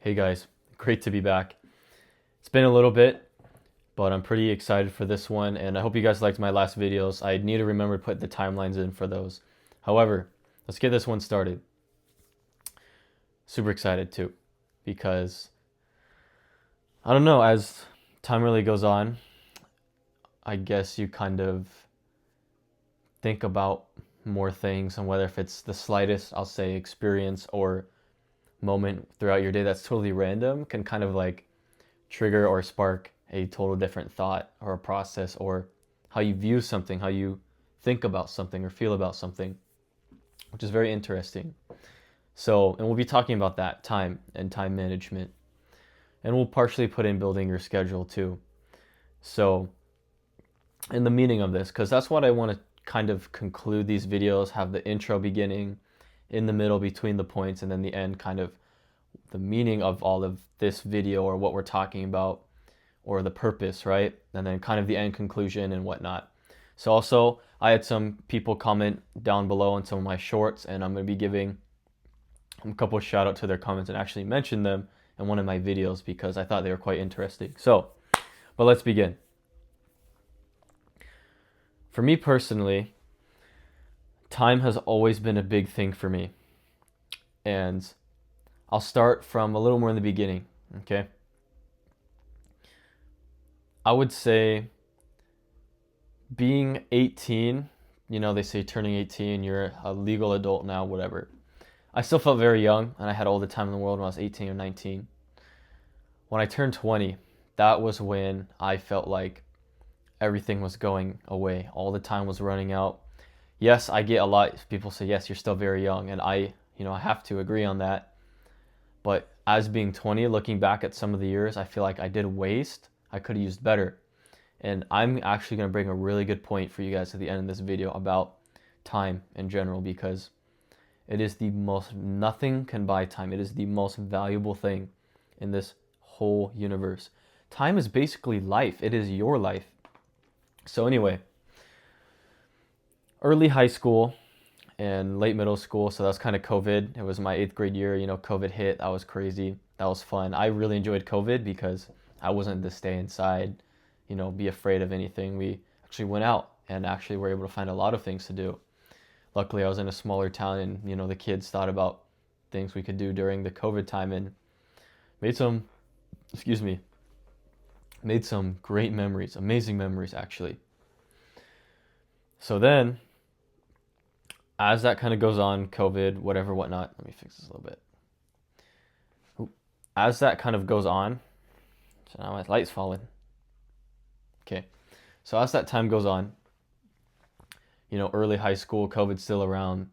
Hey guys, great to be back. It's been a little bit, but I'm pretty excited for this one, and I hope you guys liked my last videos. I need to remember to put the timelines in for those. However, let's get this one started. Super excited too, because I don't know, as time really goes on, I guess you kind of think about more things, and whether if it's the slightest, I'll say, experience or moment throughout your day that's totally random can kind of like trigger or spark a total different thought or a process or how you view something, how you think about something or feel about something, which is very interesting. So, and we'll be talking about that time and time management. And we'll partially put in building your schedule too. So, and the meaning of this, because that's what I want to kind of conclude these videos, have the intro beginning, in the middle between the points, and then the end kind of the meaning of all of this video or what we're talking about or the purpose, right? And then kind of the end conclusion and whatnot. So also, I had some people comment down below on some of my shorts, and I'm going to be giving a couple of shout out to their comments and actually mention them in one of my videos because I thought they were quite interesting. So, but let's begin. For me personally, time has always been a big thing for me. And I'll start from a little more in the beginning, okay? I would say being 18, they say turning 18, you're a legal adult now, whatever. I still felt very young, and I had all the time in the world when I was 18 or 19. When I turned 20, that was when I felt like everything was going away. All the time was running out. Yes, I get a lot. People say, yes, you're still very young, and I have to agree on that. But as being 20, looking back at some of the years, I feel like I did waste. I could have used better. And I'm actually going to bring a really good point for you guys at the end of this video about time in general, because it is the most, nothing can buy time. It is the most valuable thing in this whole universe. Time is basically life. It is your life. So anyway, early high school and late middle school, so that's kind of COVID. It was my 8th grade year, COVID hit. That was crazy. That was fun. I really enjoyed COVID because I wasn't to stay inside, be afraid of anything. We actually went out and actually were able to find a lot of things to do. Luckily, I was in a smaller town, and the kids thought about things we could do during the COVID time and made some, made some great memories, amazing memories actually. So then, as that kind of goes on, COVID, whatever, whatnot. Let me fix this a little bit. As that kind of goes on, so now my light's falling. Okay, so as that time goes on, early high school, COVID's still around,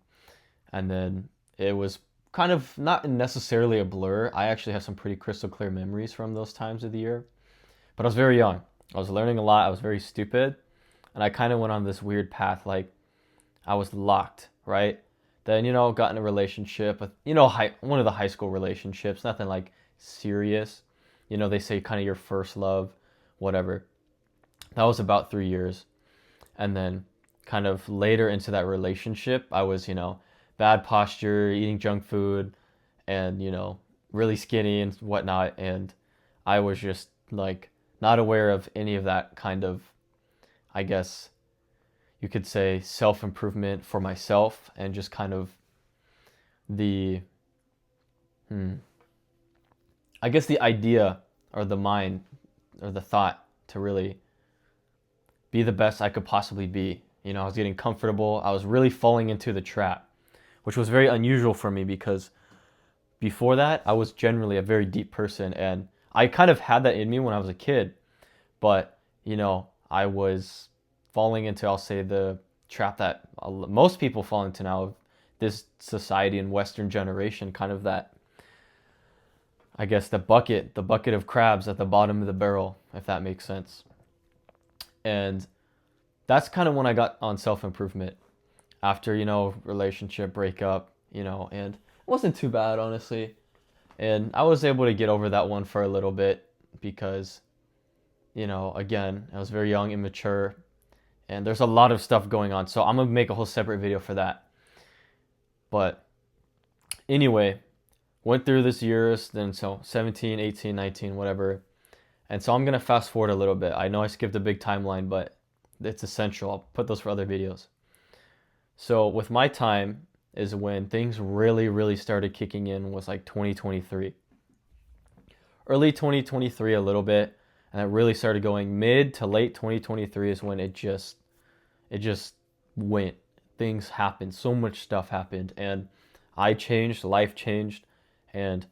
and then it was kind of not necessarily a blur. I actually have some pretty crystal clear memories from those times of the year, but I was very young. I was learning a lot. I was very stupid, and I kind of went on this weird path, like I was locked, right? Then, got in a relationship with, one of the high school relationships, nothing like serious. They say kind of your first love, whatever. That was about 3 years. And then kind of later into that relationship, I was, bad posture, eating junk food, and, really skinny and whatnot. And I was just like not aware of any of that kind of, I guess, you could say, self-improvement for myself, and just kind of the, I guess the idea or the mind or the thought to really be the best I could possibly be. I was getting comfortable. I was really falling into the trap, which was very unusual for me because before that, I was generally a very deep person, and I kind of had that in me when I was a kid, but, I was falling into, I'll say, the trap that most people fall into now of this society and Western generation, kind of that, I guess, the bucket of crabs at the bottom of the barrel, if that makes sense. And that's kind of when I got on self-improvement after, relationship breakup, and it wasn't too bad, honestly. And I was able to get over that one for a little bit because, again, I was very young, immature, and there's a lot of stuff going on. So I'm going to make a whole separate video for that. But anyway, went through this years, then so 17, 18, 19, whatever. And so I'm going to fast forward a little bit. I know I skipped a big timeline, but it's essential. I'll put those for other videos. So with my time is when things really, really started kicking in was like 2023. Early 2023 a little bit, and it really started going mid to late 2023 is when it just went. Things happened. So much stuff happened, and I changed, life changed, and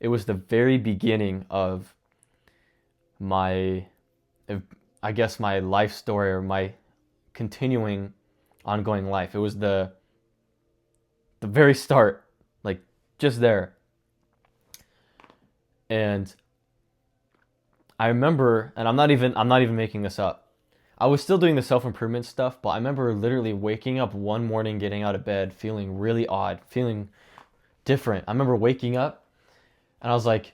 it was the very beginning of my, I guess, my life story or my continuing ongoing life. It was the very start, like just there. And I remember, and I'm not even making this up. I was still doing the self-improvement stuff, but I remember literally waking up one morning, getting out of bed, feeling really odd, feeling different. I remember waking up and I was like,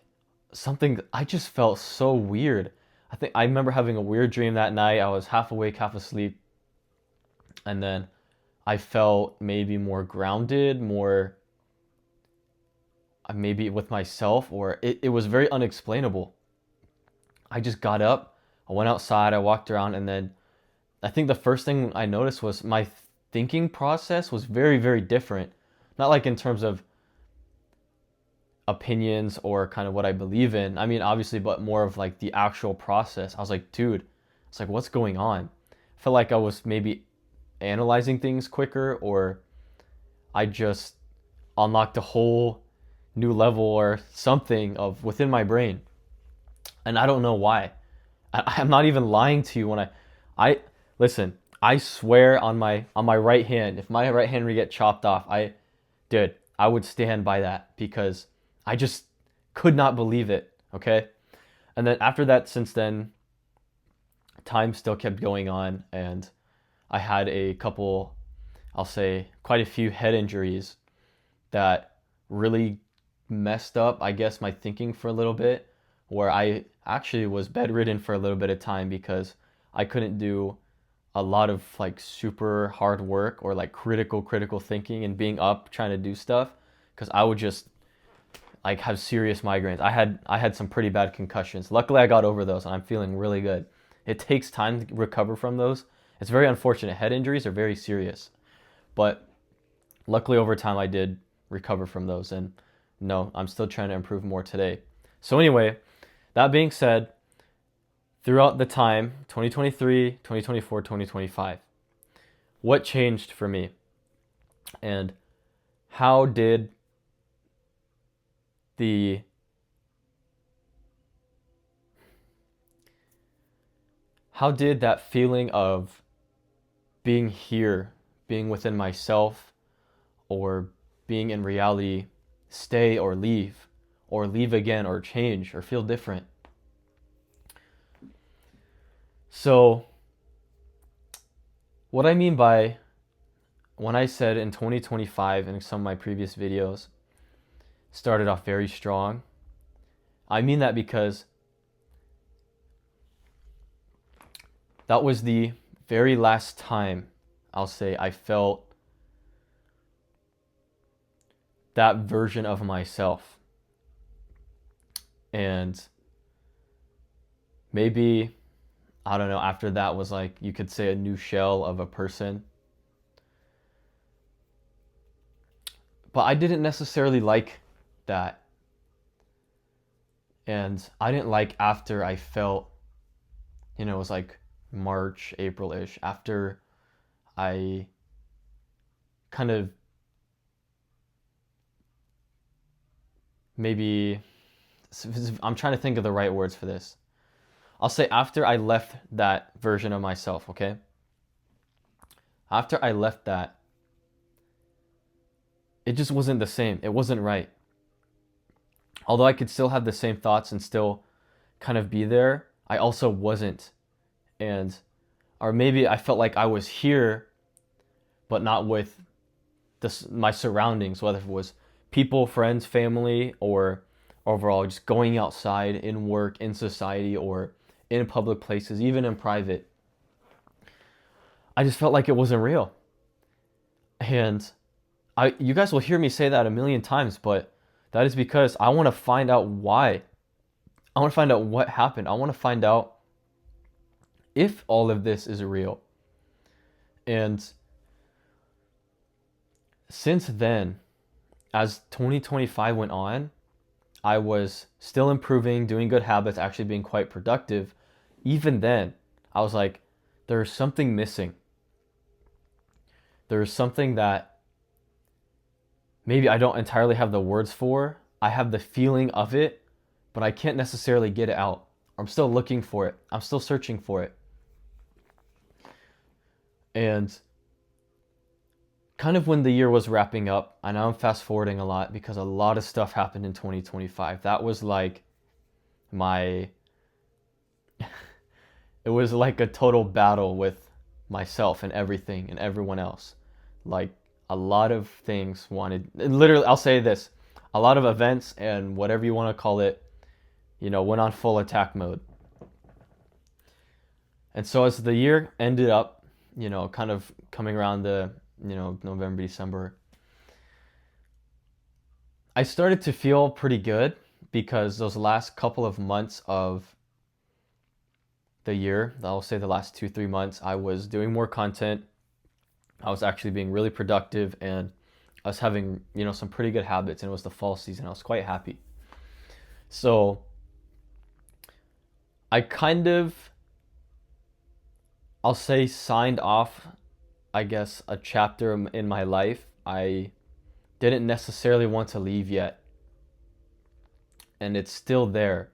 something, I just felt so weird. I remember having a weird dream that night. I was half awake, half asleep, and then I felt maybe more grounded, more maybe with myself, or it was very unexplainable. I just got up, I went outside, I walked around, and then I think the first thing I noticed was my thinking process was very, very different. Not like in terms of opinions or kind of what I believe in. I mean, obviously, but more of like the actual process. I was like, dude, it's like, what's going on? I felt like I was maybe analyzing things quicker, or I just unlocked a whole new level or something of within my brain. And I don't know why. I'm not even lying to you when I listen. I swear on my right hand, if my right hand were to get chopped off, I would stand by that because I just could not believe it. Okay, and then after that, since then, time still kept going on, and I had a couple, I'll say, quite a few head injuries that really messed up, I guess, my thinking for a little bit, where I actually was bedridden for a little bit of time because I couldn't do a lot of like super hard work or like critical thinking and being up trying to do stuff because I would just like have serious migraines. I had some pretty bad concussions. Luckily I got over those and I'm feeling really good. It takes time to recover from those. It's very unfortunate. Head injuries are very serious. But luckily over time I did recover from those, and no, I'm still trying to improve more today. So anyway, that being said, throughout the time 2023, 2024, 2025, what changed for me? And how did the how did that feeling of being here, being within myself, or being in reality stay or leave again, or change, or feel different? So, what I mean by when I said in 2025 in some of my previous videos, started off very strong, I mean that because that was the very last time, I'll say, I felt that version of myself. And maybe, I don't know, after that was like, you could say a new shell of a person. But I didn't necessarily like that. And I didn't like after I felt, it was like March, April-ish, after I kind of maybe, I'm trying to think of the right words for this. I'll say after I left that version of myself, okay? After I left that, it just wasn't the same. It wasn't right. Although I could still have the same thoughts and still kind of be there, I also wasn't. And, or maybe I felt like I was here, but not with my surroundings, whether it was people, friends, family, or overall just going outside, in work, in society, or in public places, even in private. I just felt like it wasn't real. And you guys will hear me say that a million times, but That is because I want to find out why. I want to find out what happened. I want to find out if all of this is real. And since then, as 2025 went on, I was still improving, doing good habits, actually being quite productive. Even then, I was like, there's something missing. There's something that maybe I don't entirely have the words for. I have the feeling of it, but I can't necessarily get it out. I'm still looking for it. I'm still searching for it. And kind of when the year was wrapping up, I know I'm fast forwarding a lot because a lot of stuff happened in 2025. That was like my, it was like a total battle with myself and everything and everyone else. Like a lot of things wanted, literally, I'll say this, a lot of events and whatever you want to call it, went on full attack mode. And so as the year ended up, kind of coming around the, November, December, I started to feel pretty good because those last couple of months of the year, I'll say the last 2-3 months, I was doing more content. I was actually being really productive and I was having, some pretty good habits, and it was the fall season. I was quite happy. So I kind of, I'll say, signed off, I guess, a chapter in my life. I didn't necessarily want to leave yet. And it's still there.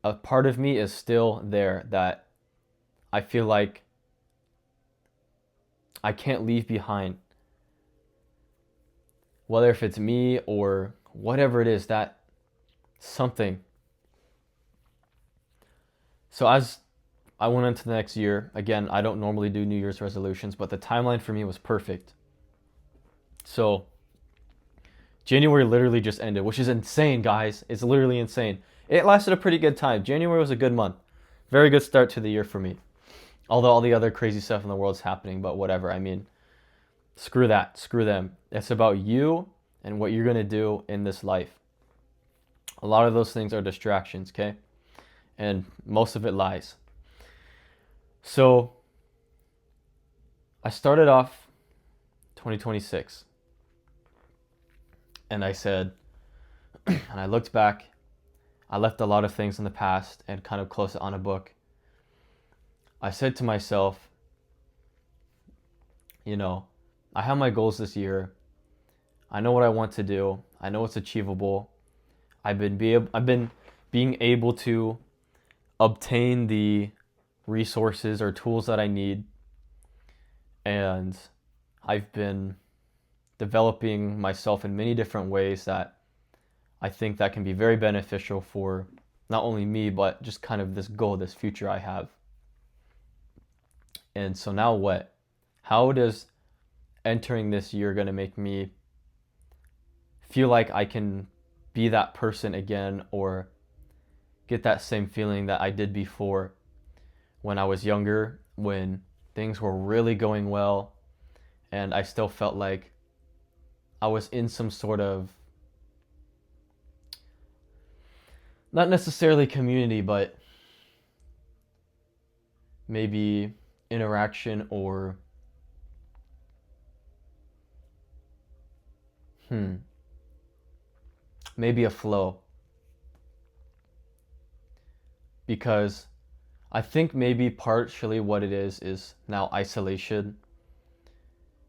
A part of me is still there that I feel like I can't leave behind. Whether if it's me or whatever it is, that something. So as I went into the next year, again, I don't normally do New Year's resolutions, but the timeline for me was perfect. So January literally just ended, which is insane, guys. It's literally insane. It lasted a pretty good time. January was a good month. Very good start to the year for me. Although all the other crazy stuff in the world is happening, but whatever. I mean, screw that. Screw them. It's about you and what you're going to do in this life. A lot of those things are distractions, okay? And most of it lies. So I started off 2026 and I said, and I looked back, I left a lot of things in the past and kind of closed it on a book. I said to myself, I have my goals this year. I know what I want to do. I know it's achievable. I've been being able to obtain the resources or tools that I need. And I've been developing myself in many different ways that I think that can be very beneficial for not only me, but just kind of this goal, this future I have. And so now what? How does entering this year going to make me feel like I can be that person again or get that same feeling that I did before when I was younger, when things were really going well and I still felt like I was in some sort of, not necessarily community, but maybe interaction or maybe a flow. Because I think maybe partially what it is now isolation.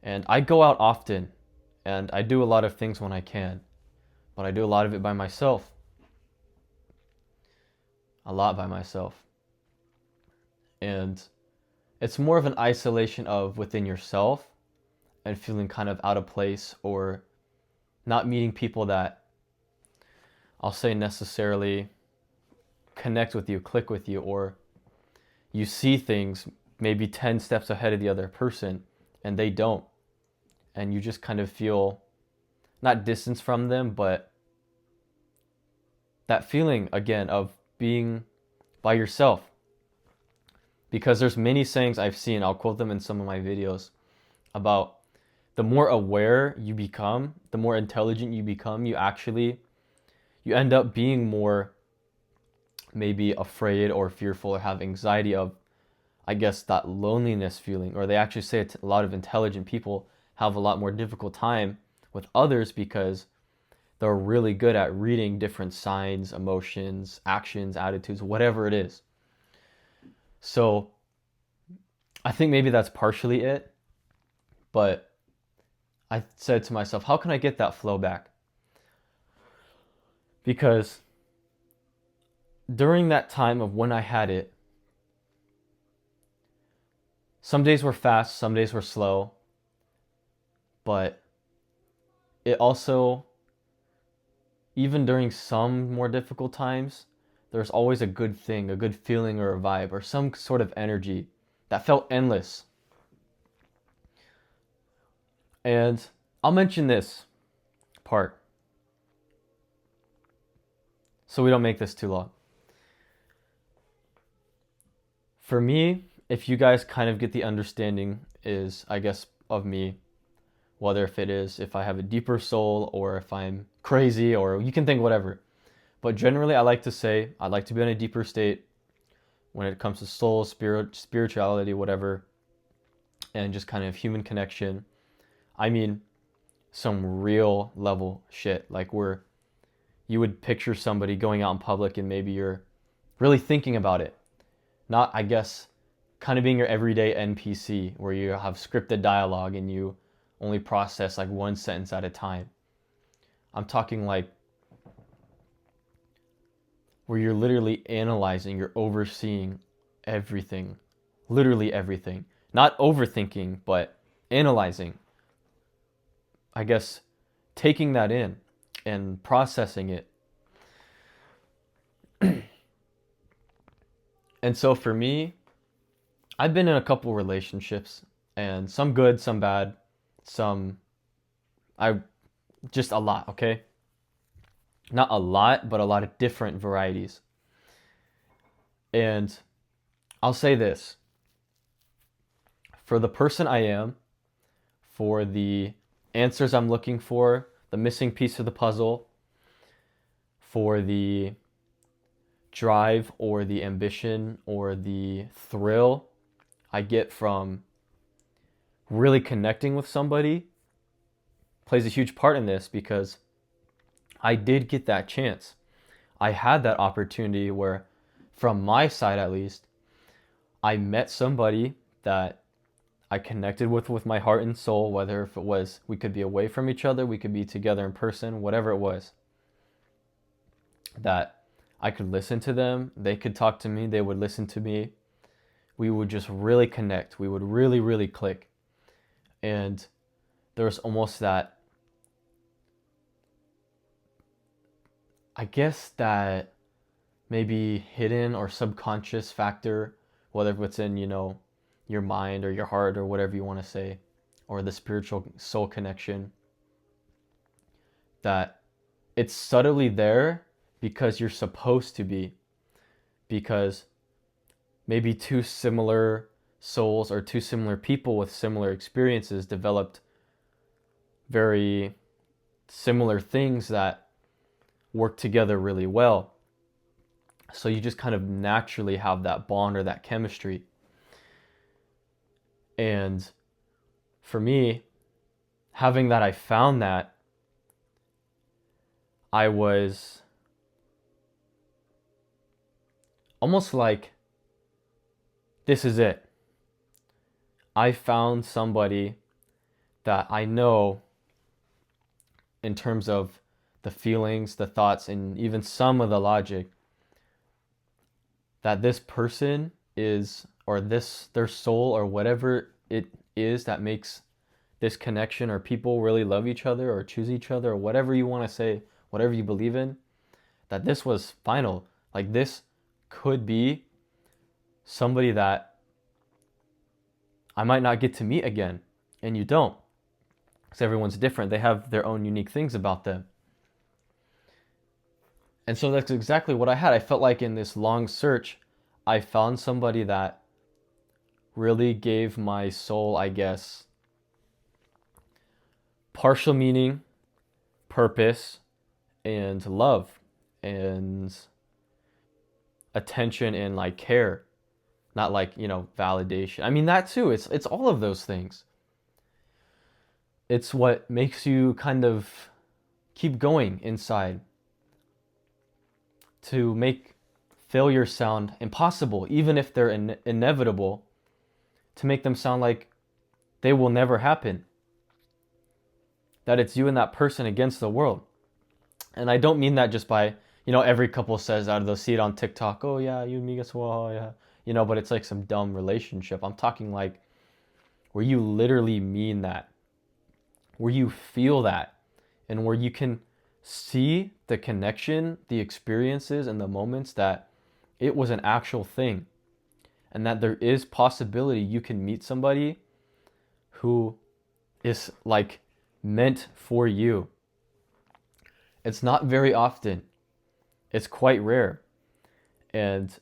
And I go out often and I do a lot of things when I can, but I do a lot of it by myself. A lot by myself. And it's more of an isolation of within yourself and feeling kind of out of place or not meeting people that I'll say necessarily connect with you, click with you, or you see things maybe 10 steps ahead of the other person and they don't. And you just kind of feel not distance from them, but that feeling again of being by yourself. Because there's many sayings I've seen, I'll quote them in some of my videos, about the more aware you become, the more intelligent you become, you actually you end up being more maybe afraid or fearful or have anxiety of, I guess, that loneliness feeling. Or they actually say a lot of intelligent people have a lot more difficult time with others because they're really good at reading different signs, emotions, actions, attitudes, whatever it is. So I think maybe that's partially it, but I said to myself, how can I get that flow back? Because during that time of when I had it, some days were fast, some days were slow, but it also, even during some more difficult times, there's always a good thing, a good feeling or a vibe or some sort of energy that felt endless. And I'll mention this part so we don't make this too long. For me, if you guys kind of get the understanding is, I guess, of me, whether if I have a deeper soul or if I'm crazy or you can think whatever. But generally, I like to say I like to be in a deeper state when it comes to soul, spirituality, whatever, and just kind of human connection. I mean, some real level shit, like where you would picture somebody going out in public and maybe you're really thinking about it. Not, I guess, kind of being your everyday NPC where you have scripted dialogue and you only process like one sentence at a time. I'm talking like where you're literally analyzing, you're overseeing everything, literally everything. Not overthinking, but analyzing. I guess taking that in and processing it. And so for me, I've been in a couple relationships and some good, some bad, some I just a lot, okay? Not a lot, but a lot of different varieties. And I'll say this, for the person I am, for the answers I'm looking for, the missing piece of the puzzle, for the drive or the ambition or the thrill I get from really connecting with somebody plays a huge part in this because I did get that chance. I had that opportunity where, from my side at least, I met somebody that I connected with my heart and soul, whether if it was we could be away from each other, we could be together in person, whatever it was. That I could listen to them, they could talk to me, they would listen to me. We would just really connect. We would really, really click. And there was almost that, I guess, that maybe hidden or subconscious factor, whether it's in, your mind or your heart or whatever you want to say, or the spiritual soul connection, that it's subtly there because you're supposed to be, because maybe two similar souls or two similar people with similar experiences developed very similar things that work together really well. So you just kind of naturally have that bond or that chemistry. And for me, having that, I found that I was almost like, this is it. I found somebody that I know, in terms of the feelings, the thoughts, and even some of the logic, that this person is, or their soul, or whatever it is that makes this connection, or people really love each other or choose each other, or whatever you want to say, whatever you believe in, that this was final. Like, this could be somebody that I might not get to meet again. And you don't, because everyone's different. They have their own unique things about them. And so that's exactly what I had. I felt like in this long search, I found somebody that really gave my soul, I guess, partial meaning, purpose, and love. and attention and like care, not like, validation. I mean that too. It's all of those things. It's what makes you kind of keep going inside, to make failure sound impossible, even if they're inevitable, to make them sound like they will never happen. That it's you and that person against the world. And I don't mean that just by, every couple says that, or they'll see it on TikTok, oh yeah, you and me as well, yeah. But it's like some dumb relationship. I'm talking like where you literally mean that, where you feel that, and where you can see the connection, the experiences, and the moments that it was an actual thing. And that there is possibility you can meet somebody who is like meant for you. It's not very often. It's quite rare. And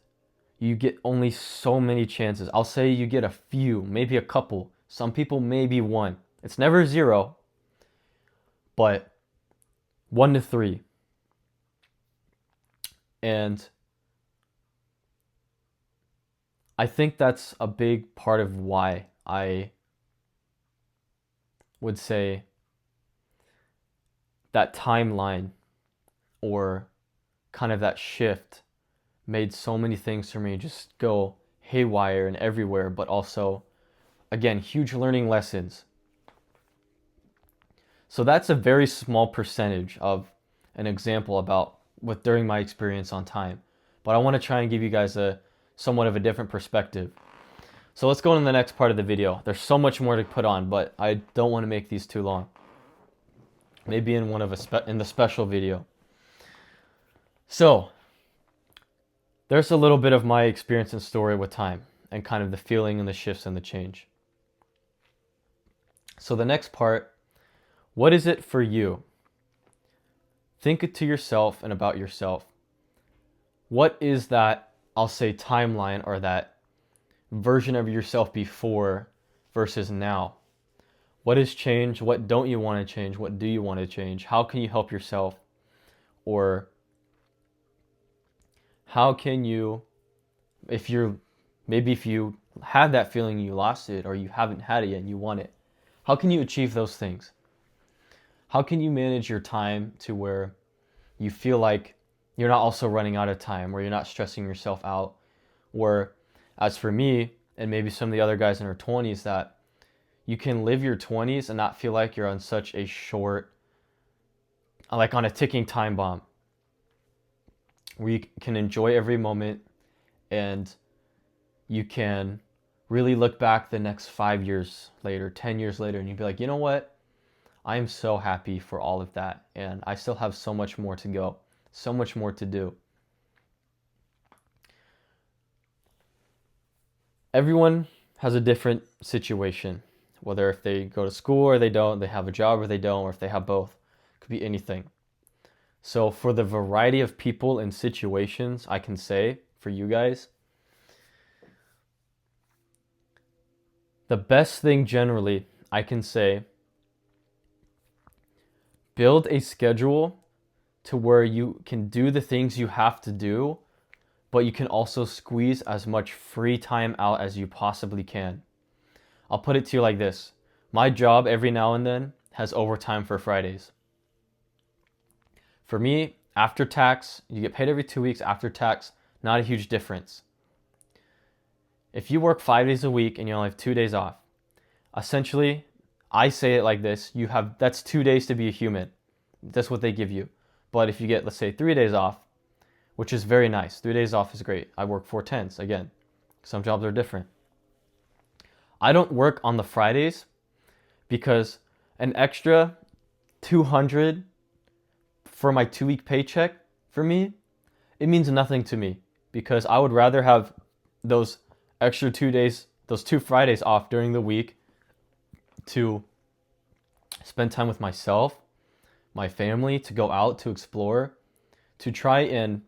you get only so many chances. I'll say you get a few, maybe a couple. Some people maybe one. It's never zero, but 1 to 3. And I think that's a big part of why I would say that timeline, or kind of that shift, made so many things for me just go haywire and everywhere, but also, again, huge learning lessons. So that's a very small percentage of an example about what during my experience on time. But I want to try and give you guys a somewhat of a different perspective. So let's go into the next part of the video. There's so much more to put on, but I don't want to make these too long. Maybe in in the special video. So there's a little bit of my experience and story with time, and kind of the feeling and the shifts and the change. So the next part, what is it for you? Think it to yourself and about yourself. What is that, I'll say, timeline, or that version of yourself before versus now? What has changed? What don't you want to change? What do you want to change? How can you help yourself? Or how can you, if you had that feeling, you lost it, or you haven't had it yet and you want it, how can you achieve those things? How can you manage your time to where you feel like you're not also running out of time, where you're not stressing yourself out? Or as for me, and maybe some of the other guys in their 20s, that you can live your 20s and not feel like you're on such a short, like on a ticking time bomb, where you can enjoy every moment, and you can really look back the next 5 years later, 10 years later, and you'd be like, you know what? I am so happy for all of that, and I still have so much more to go, so much more to do. Everyone has a different situation, whether if they go to school or they don't, they have a job or they don't, or if they have both. It could be anything. So for the variety of people and situations, I can say for you guys, the best thing generally, I can say, build a schedule to where you can do the things you have to do, but you can also squeeze as much free time out as you possibly can. I'll put it to you like this. My job every now and then has overtime for Fridays. For me, after tax, you get paid every 2 weeks. After tax, not a huge difference. If you work 5 days a week and you only have 2 days off, essentially, I say it like this, that's 2 days to be a human. That's what they give you. But if you get, let's say, 3 days off, which is very nice. 3 days off is great. I work 4/10s. Again, some jobs are different. I don't work on the Fridays because an extra $200 for my 2-week paycheck, for me, it means nothing to me, because I would rather have those extra 2 days, those 2 Fridays off during the week to spend time with myself, my family, to go out, to explore, to try and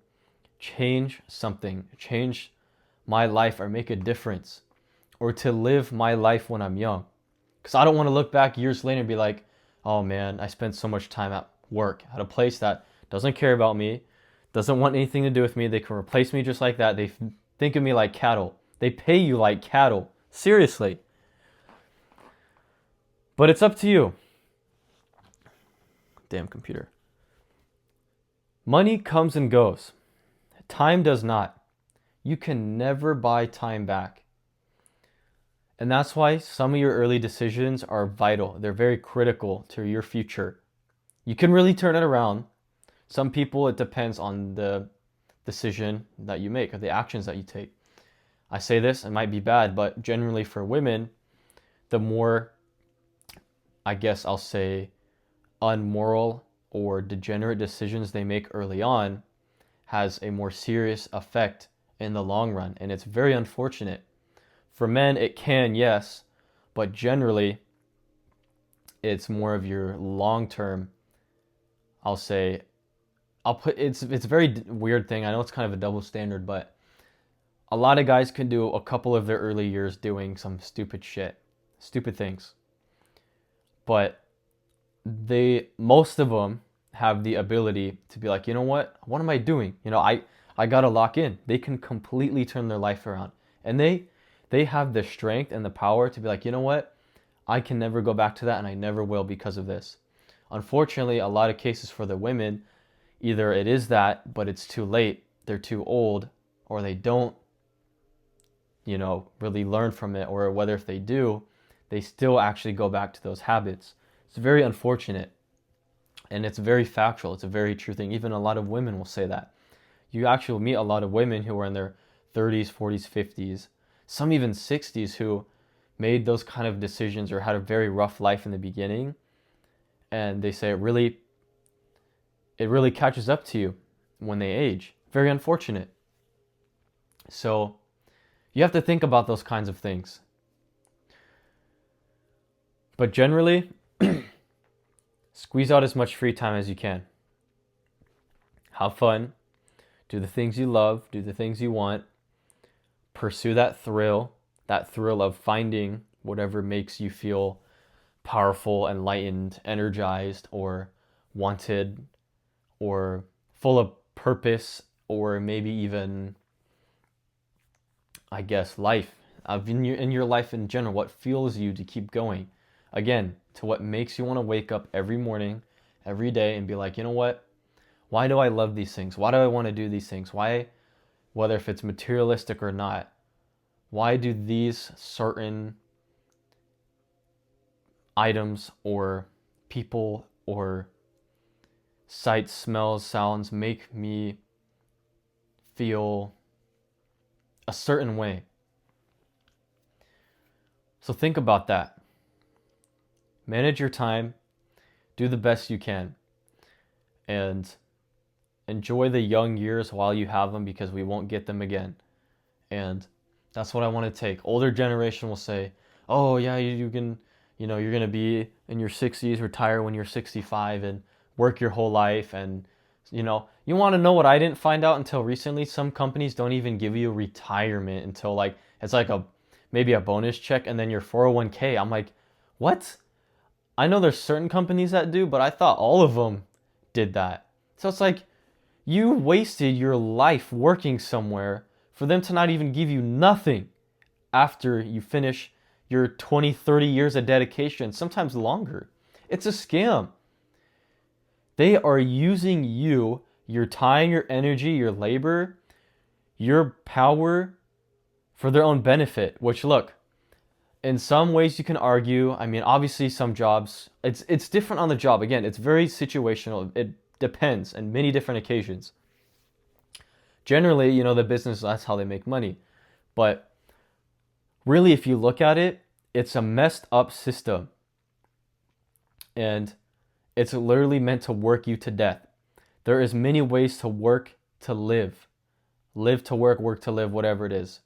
change something, change my life or make a difference, or to live my life when I'm young. Because I don't want to look back years later and be like, oh man, I spent so much time at work, at a place that doesn't care about me, doesn't want anything to do with me. They can replace me just like that. They think of me like cattle. They pay you like cattle. Seriously. But it's up to you. Damn computer. Money comes and goes. Time does not. You can never buy time back. And that's why some of your early decisions are vital. They're very critical to your future. You can really turn it around. Some people, it depends on the decision that you make or the actions that you take. I say this, it might be bad, but generally for women, the more, I guess I'll say, unmoral or degenerate decisions they make early on has a more serious effect in the long run. And it's very unfortunate. For men, it can, yes, but generally, it's more of your long-term, I'll say, it's a very weird thing. I know it's kind of a double standard, but a lot of guys can do a couple of their early years doing some stupid shit, stupid things. But most of them have the ability to be like, you know what am I doing? I gotta lock in. They can completely turn their life around. And they have the strength and the power to be like, you know what? I can never go back to that and I never will because of this. Unfortunately, a lot of cases for the women, either it is that, but it's too late, they're too old, or they don't, really learn from it, or whether if they do, they still actually go back to those habits. It's very unfortunate. And it's very factual. It's a very true thing. Even a lot of women will say that. You actually meet a lot of women who are in their 30s, 40s, 50s, some even 60s, who made those kind of decisions or had a very rough life in the beginning. And they say it really catches up to you when they age. Very unfortunate. So you have to think about those kinds of things. But generally, squeeze out as much free time as you can. Have fun. Do the things you love. Do the things you want. Pursue that thrill of finding whatever makes you feel powerful, enlightened, energized, or wanted, or full of purpose, or maybe even, I guess, life. In your life in general, what fuels you to keep going? Again, to what makes you want to wake up every morning, every day, and be like, you know what? Why do I love these things? Why do I want to do these things? Why, whether if it's materialistic or not, why do these certain items or people or sights, smells, sounds make me feel a certain way? So think about that. Manage your time, do the best you can, and enjoy the young years while you have them, because we won't get them again. And that's what I want to take. Older generation will say, oh yeah, you can, you're going to be in your 60s, retire when you're 65 and work your whole life. And, you want to know what I didn't find out until recently? Some companies don't even give you retirement until it's like maybe a bonus check and then your 401k. I'm like, what? I know there's certain companies that do, but I thought all of them did that. So it's like, you wasted your life working somewhere for them to not even give you nothing after you finish your 20, 30 years of dedication, sometimes longer. It's a scam. They are using you, your time, your energy, your labor, your power for their own benefit, which, look, in some ways you can argue, obviously some jobs, it's different on the job. Again, it's very situational. It depends on many different occasions. Generally, the business, that's how they make money. But really, if you look at it, it's a messed up system. And it's literally meant to work you to death. There is many ways to work to live. Live to work to live, whatever it is.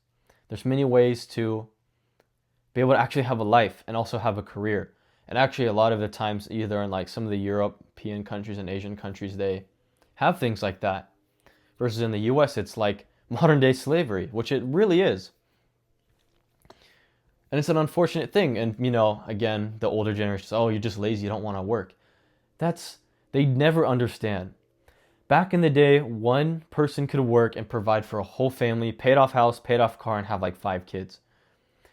There's many ways to be able to actually have a life and also have a career. And actually, a lot of the times, either in some of the European countries and Asian countries, they have things like that. Versus in the US, it's like modern day slavery, which it really is. And it's an unfortunate thing. And, again, the older generation says, oh, you're just lazy, you don't want to work. They never understand Back in the day, one person could work and provide for a whole family, paid off house, paid off car, and have like 5 kids.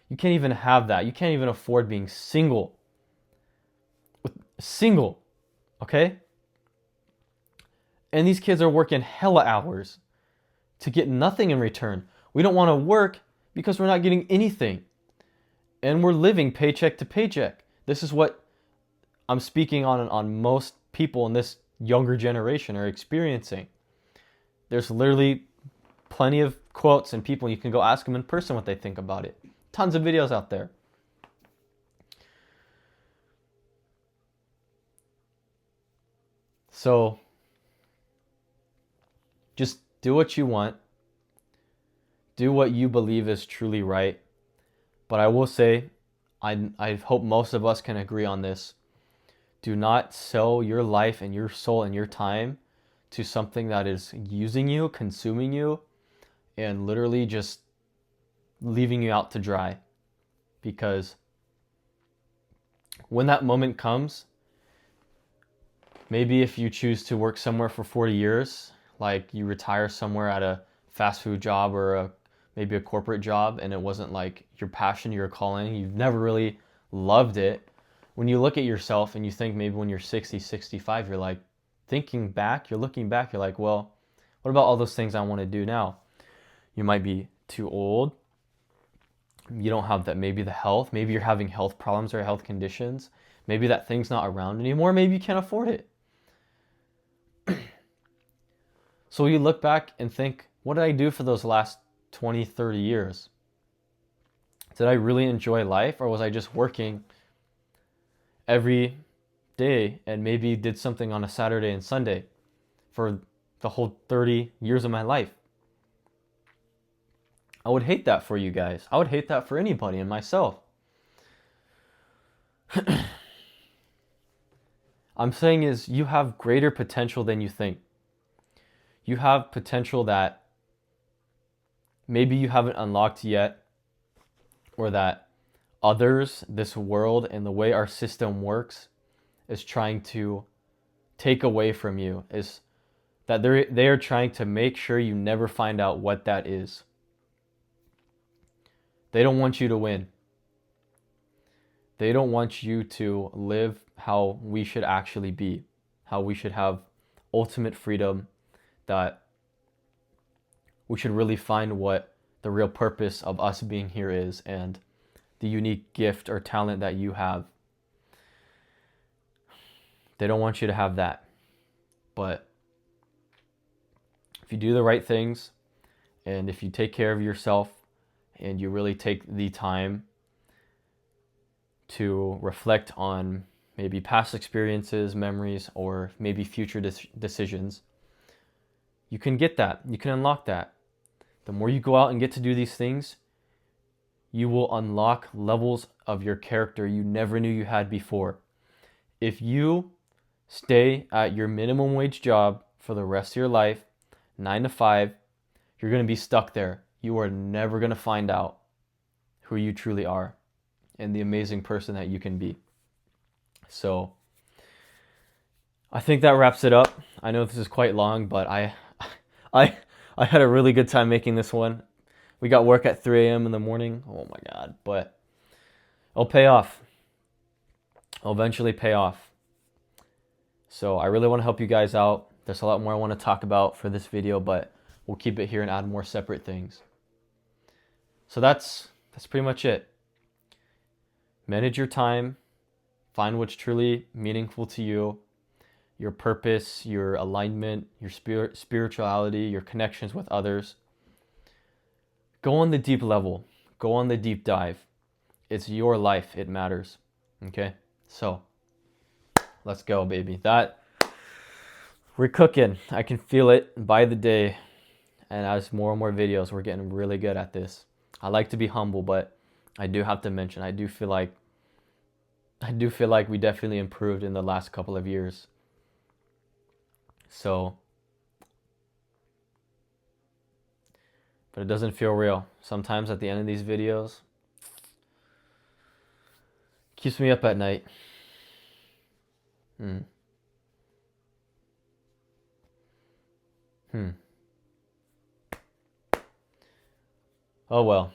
You can't even have that. You can't even afford being single. Single, okay? And these kids are working hella hours to get nothing in return. We don't want to work because we're not getting anything. And we're living paycheck to paycheck. This is what I'm speaking on most people in this younger generation are experiencing. There's literally plenty of quotes and people, you can go ask them in person what they think about it. Tons of videos out there. So just do what you want. Do what you believe is truly right. But I will say, I hope most of us can agree on this. Do not sell your life and your soul and your time to something that is using you, consuming you, and literally just leaving you out to dry. Because when that moment comes, maybe if you choose to work somewhere for 40 years, like you retire somewhere at a fast food job or maybe a corporate job, and it wasn't like your passion, your calling, you've never really loved it. When you look at yourself and you think maybe when you're 60, 65, you're like thinking back, you're looking back, you're like, well, what about all those things I want to do now? You might be too old. You don't have that, maybe the health, maybe you're having health problems or health conditions. Maybe that thing's not around anymore. Maybe you can't afford it. So you look back and think, what did I do for those last 20, 30 years? Did I really enjoy life, or was I just working every day and maybe did something on a Saturday and Sunday for the whole 30 years of my life? I would hate that for you guys. I would hate that for anybody and myself. I'm saying is you have greater potential than you think. You have potential that maybe you haven't unlocked yet, or that others, this world, and the way our system works is trying to take away from you, is that they are trying to make sure you never find out what that is. They don't want you to win. They don't want you to live how we should actually be, how we should have ultimate freedom, that we should really find what the real purpose of us being here is and the unique gift or talent that you have. They don't want you to have that. But if you do the right things, and if you take care of yourself, and you really take the time to reflect on maybe past experiences, memories, or maybe future decisions, you can get that. You can unlock that. The more you go out and get to do these things, you will unlock levels of your character you never knew you had before. If you stay at your minimum wage job for the rest of your life, 9 to 5, you're going to be stuck there. You are never going to find out who you truly are and the amazing person that you can be. So I think that wraps it up. I know this is quite long, but I had a really good time making this one. We got work at 3 a.m. in the morning. Oh my God. But it'll pay off. It'll eventually pay off. So I really want to help you guys out. There's a lot more I want to talk about for this video, but we'll keep it here and add more separate things. So that's pretty much it. Manage your time. Find what's truly meaningful to you. Your purpose, your alignment, your spirituality, your connections with others. Go on the deep level. Go on the deep dive. It's your life. It matters. Okay? So, let's go, baby. We're cooking. I can feel it by the day. And as more and more videos, we're getting really good at this. I like to be humble, but I do have to mention, I do feel like we definitely improved in the last couple of years. So, but it doesn't feel real. Sometimes at the end of these videos, keeps me up at night. Hmm. Oh well.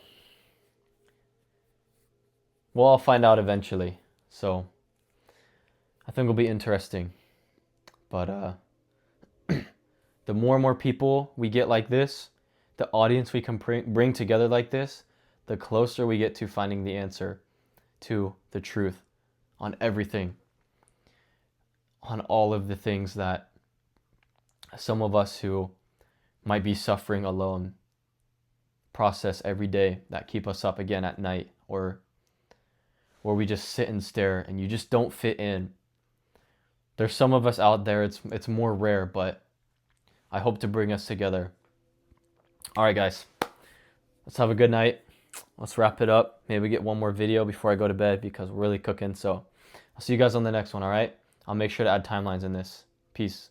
Well, I'll find out eventually. So I think it'll be interesting. But the more and more people we get like this, the audience we can bring together like this, the closer we get to finding the answer to the truth on everything, on all of the things that some of us who might be suffering alone process every day, that keep us up again at night, or we just sit and stare and you just don't fit in. There's some of us out there, it's more rare, but I hope to bring us together. All right, guys, let's have a good night. Let's wrap it up. Maybe get one more video before I go to bed because we're really cooking. So I'll see you guys on the next one, all right? I'll make sure to add timelines in this. Peace.